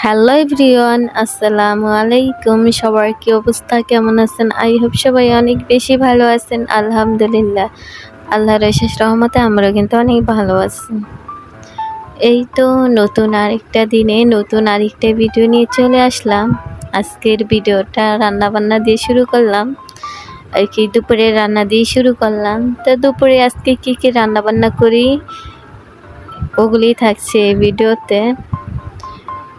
Hello everyone, আসসালামু আলাইকুম। সবার কি অবস্থা, কেমন আছেন? আই হোপ সবাই অনেক বেশি ভালো আছেন। আলহামদুলিল্লাহ, আল্লাহর অশেষ রহমতে আমরাও কিন্তু অনেক ভালো আছি। এই তো নতুন আরেকটা দিনে নতুন আরেকটা ভিডিও নিয়ে চলে আসলাম। আজকের ভিডিওটা রান্নাবান্না দিয়ে শুরু করলাম, আর কি দুপুরে রান্না দিয়ে শুরু করলাম। তো দুপুরে আজকে কি রান্নাবান্না করি ওগুলি থাকছে এই ভিডিওতে।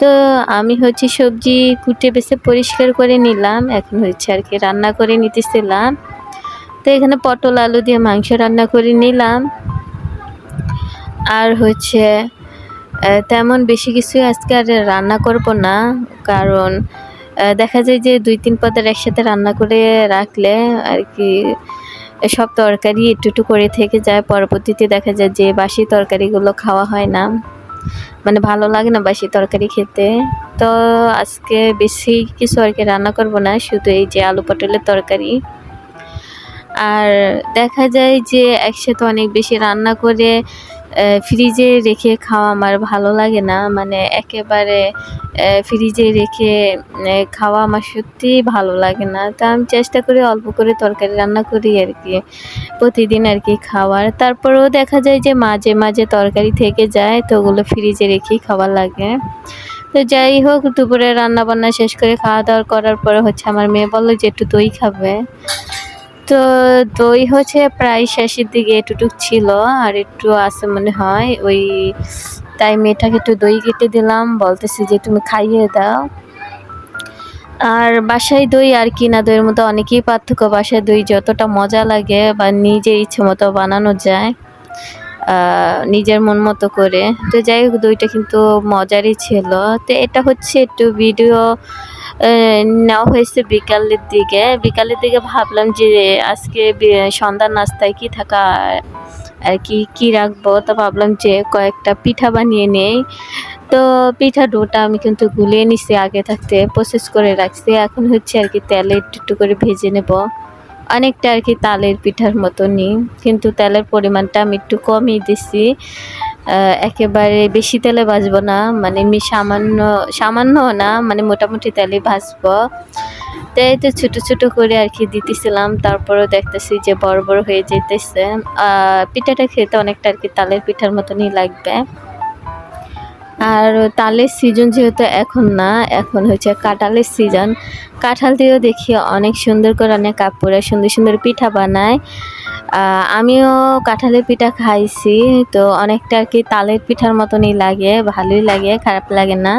তো আমি হচ্ছে সবজি কুটে বেছে পরিষ্কার করে নিলাম, এখন হচ্ছে আর কি রান্না করে নিতেছিলাম। তো এখানে পটল আলু দিয়ে মাংস রান্না করে নিলাম। আর হচ্ছে তেমন বেশি কিছু আজকে আর রান্না করব না, কারণ দেখা যায় যে 2-3 পদের একসাথে রান্না করে রাখলে আর কি সব তরকারি একটু একটু করে থেকে যায়। পরবর্তীতে দেখা যায় যে বাসি তরকারিগুলো খাওয়া হয় না, মানে ভালো লাগে না বাসি তরকারি খেতে। তো আজকে বেশি কিছু আর কি রান্না করব না, শুধু এই যে আলু পটলের তরকারি। আর দেখা যায় যে একসাথে অনেক বেশি রান্না করে ফ্রিজে রেখে খাওয়া আমার ভালো লাগে না, মানে একেবারে ফ্রিজে রেখে খাওয়া আমার সত্যিই ভালো লাগে না। তো আমি চেষ্টা করি অল্প করে তরকারি রান্না করি আর কি প্রতিদিন আর কি খাওয়ার। তারপরেও দেখা যায় যে মাঝে মাঝে তরকারি থেকে যায়, তো ওগুলো ফ্রিজে রেখেই খাওয়া লাগে। তো যাই হোক, দুপুরে রান্না বান্না শেষ করে খাওয়া দাওয়া করার পরে হচ্ছে আমার মেয়ে বললো যে একটু দই খাবে। তো দই হচ্ছে প্রায় শেষের দিকে এতটুক ছিল, আর একটু আছে মনে হয় ওই, তাই মেয়েটাকে একটু দই কেটে দিলাম, বলতেছি যে তুমি খাইয়ে দাও। আর বাসায় দই আর কিনা দইয়ের মধ্যে অনেকই পার্থক্য। বাসায় দই যতটা মজা লাগে বা নিজের ইচ্ছে মতো বানানো যায় নিজের মন মতো করে, তো যাই হোক দইটা কিন্তু মজারই ছিল। তো এটা হচ্ছে একটু ভিডিও নেওয়া হয়েছে বিকালের দিকে ভাবলাম যে আজকে সন্ধ্যার নাস্তায় কি থাকা আর কি রাখবো, তো ভাবলাম যে কয়েকটা পিঠা বানিয়ে নেই। তো পিঠা ডোটা আমি কিন্তু গুলিয়ে নিছি, আগে থাকতে প্রসেস করে রাখছি। এখন হচ্ছে আর কি তেলে একটু একটু করে ভেজে নেব, অনেকটা আর কি তালের পিঠার মতনই, কিন্তু তেলের পরিমাণটা আমি একটু কমই দিছি। একেবারে বেশি তেলে ভাজবো না, মানে আমি সামান্য সামান্য না, মানে মোটামুটি তেলে ভাজবো। তো এই তো ছোটো ছোটো করে আর কি দিতেছিলাম, তারপরেও দেখতেছি যে বড় বড় হয়ে যেতেছে। পিঠাটা খেতে অনেকটা আর কি তালের পিঠার মতনই লাগবে। আর তালের সিজন যেহেতু এখন না, এখন হচ্ছে কাঁঠালের সিজন। কাঁঠাল দিয়েও দেখি অনেক সুন্দর করে অনেক আপুরা সুন্দর সুন্দর পিঠা বানায়। আমিও কাঁঠালের পিঠা খাইছি, তো অনেকটা আর কি তালের পিঠার মতনই লাগে, ভালোই লাগে, খারাপ লাগে না।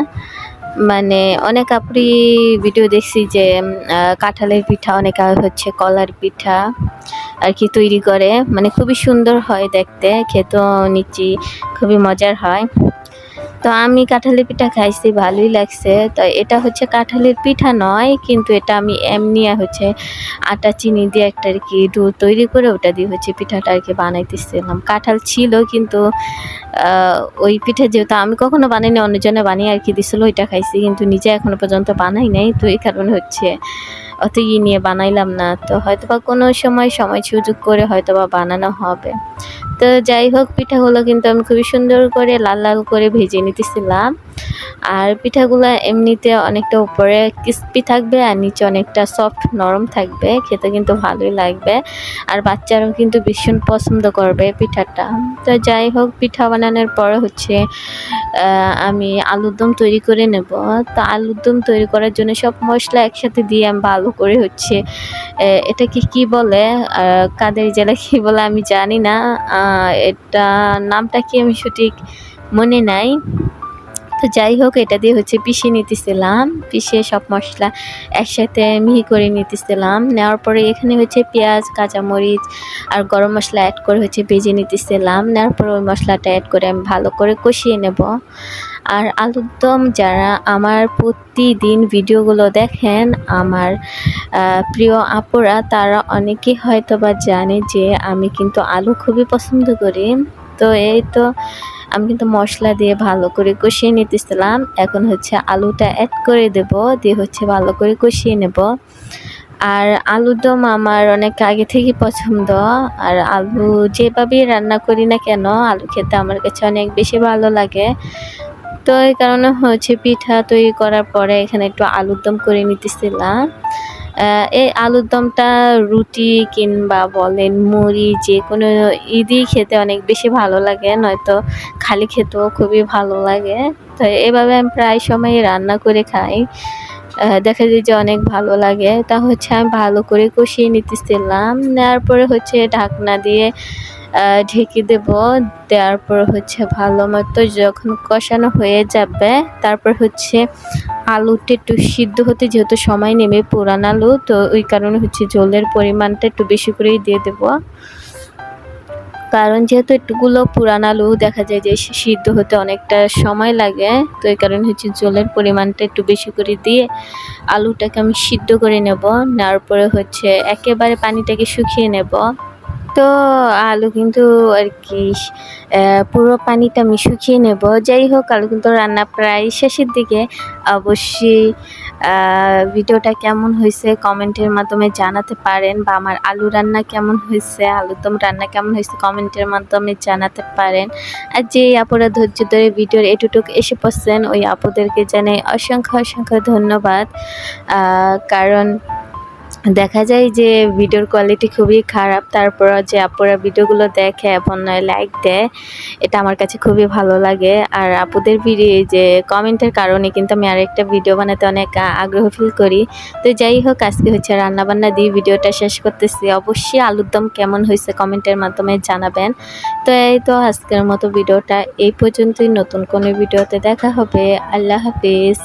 মানে অনেক আপুরি ভিডিও দেখছি যে কাঁঠালের পিঠা, অনেক হচ্ছে কলার পিঠা আর কি তৈরি করে, মানে খুবই সুন্দর হয় দেখতে, খেতেও নিচ্ছি খুবই মজার হয়। তো আমি কাঁঠালের পিঠা খাইছি, ভালোই লাগছে। তো এটা হচ্ছে কাঁঠালের পিঠা নয়, কিন্তু এটা আমি এমনি হচ্ছে আটা চিনি দিয়ে একটা আর কি ডো তৈরি করে ওটা দিয়ে হচ্ছে পিঠাটা আর কি বানাইতেছিলাম। কাঁঠাল ছিল কিন্তু ওই পিঠা যেহেতু আমি কখনো বানাইনি, অন্যজনে বানিয়ে আর কি দিছিল, ওইটা খাইছি, কিন্তু নিজে এখনো পর্যন্ত বানাই নাই। তো এই কারণে হচ্ছে অত নিয়ে বানাইলাম না। তো হয়তোবা কোনো সময় সুযোগ করে হয়তোবা বানানো হবে। তো যাই হোক, পিঠাগুলো কিন্তু আমি খুবই সুন্দর করে লাল লাল করে ভেজে নিতেছিলাম। আর পিঠাগুলো এমনিতে অনেকটা উপরে ক্রিস্পি থাকবে আর নিচে অনেকটা সফট নরম থাকবে, খেতে কিন্তু ভালোই লাগবে। আর বাচ্চারাও কিন্তু ভীষণ পছন্দ করবে পিঠাটা। তো যাই হোক, পিঠা বানানোর পরে হচ্ছে আমি আলুর দম তৈরি করে নেব। তো আলুর দম তৈরি করার জন্য সব মশলা একসাথে দিয়ে আমি ভালো করে হচ্ছে এটাকে কি বলে, কাদের জেলা কি বলে আমি জানি না, এটা নামটা কি আমি সঠিক মনে নাই। তো যাই হোক, এটা দিয়ে হচ্ছে পিষিয়ে নিতেছিলাম, পিষিয়ে সব মশলা একসাথে মিহি করে নিতেছিলাম। নেওয়ার পরে এখানে হচ্ছে পেঁয়াজ, কাঁচামরিচ আর গরম মশলা অ্যাড করে হচ্ছে ভেজে নিতেছিলাম। নেওয়ার পরে ওই মশলাটা অ্যাড করে আমি ভালো করে কষিয়ে নেব। আর আলুর দম যারা আমার প্রতিদিন ভিডিওগুলো দেখেন, আমার প্রিয় আপুরা, তারা অনেকেই হয়তো বা জানে যে আমি কিন্তু আলু খুবই পছন্দ করি। তো এই তো আমি কিন্তু মশলা দিয়ে ভালো করে কষিয়ে নিতেছিলাম। এখন হচ্ছে আলুটা অ্যাড করে দেব, দিয়ে হচ্ছে ভালো করে কষিয়ে নেব। আর আলুর দম আমার অনেক আগে থেকেই পছন্দ। আর আলু যেভাবেই রান্না করি না কেন, আলু খেতে আমার কাছে অনেক বেশি ভালো লাগে। তো এই কারণে হচ্ছে পিঠা তৈরি করার পরে এখানে একটু আলুর দম করে নিতেছিলাম। এই আলুর দমটা রুটি কিংবা বলেন মুড়ি যেকোনো দিয়েই খেতে অনেক বেশি ভালো লাগে, নয়তো খালি খেতেও খুবই ভালো লাগে। তো এভাবে আমি প্রায় সময়ই রান্না করে খাই। দেখা যায় যে অনেক ভালো লাগে। তা হচ্ছে আমি ভালো করে কষিয়ে নিতেছিলাম। নেওয়ার পরে হচ্ছে ঢাকনা দিয়ে ঢেকে দেব। দেওয়ার পর হচ্ছে ভালো মতো যখন কষানো হয়ে যাবে, তারপর হচ্ছে আলুটা একটু সিদ্ধ হতে যেহেতু সময় নেবে, পুরান আলু তো ওই কারণে হচ্ছে ঝোলের পরিমাণটা একটু বেশি করেই দিয়ে দেব। কারণ যেহেতু একটুগুলো পুরান আলু দেখা যায় যে সিদ্ধ হতে অনেকটা সময় লাগে, তো এই কারণে হচ্ছে ঝোলের পরিমাণটা একটু বেশি করে দিয়ে আলুটাকে আমি সিদ্ধ করে নেব। নেওয়ার পরে হচ্ছে একেবারে পানিটাকে শুকিয়ে নেব। তো আলু কিন্তু আর কি পুরো পানিটা আমি শুকিয়ে নেব। যাই হোক, আলু কিন্তু রান্না প্রায় শেষের দিকে। অবশ্যই ভিডিওটা কেমন হয়েছে কমেন্টের মাধ্যমে জানাতে পারেন, বা আমার আলু রান্না কেমন হয়েছে, আলুর দম রান্না কেমন হয়েছে কমেন্টের মাধ্যমে জানাতে পারেন। আর যে আপুরা ধৈর্য ধরে ভিডিওর এটুটুকু এসে পড়ছেন ওই আপুদেরকে জানাই অসংখ্য অসংখ্য ধন্যবাদ। কারণ দেখা যায় যে ভিডিওর কোয়ালিটি খুবই খারাপ, তারপরও যে আপুরা ভিডিওগুলো দেখে এবং লাইক দেয়, এটা আমার কাছে খুবই ভালো লাগে। আর আপুদের ভিডিও যে কমেন্টের কারণে কিন্তু আমি আরেকটা ভিডিও বানাতে অনেক আগ্রহ ফিল করি। তো যাই হোক, আজকে হচ্ছে রান্নাবান্না দিয়ে ভিডিওটা শেষ করতেছি। অবশ্যই আলুর দম কেমন হয়েছে কমেন্টের মাধ্যমে জানাবেন। তো এই তো আজকের মতো ভিডিওটা এই পর্যন্তই। নতুন কোনো ভিডিওতে দেখা হবে। আল্লাহ হাফিজ।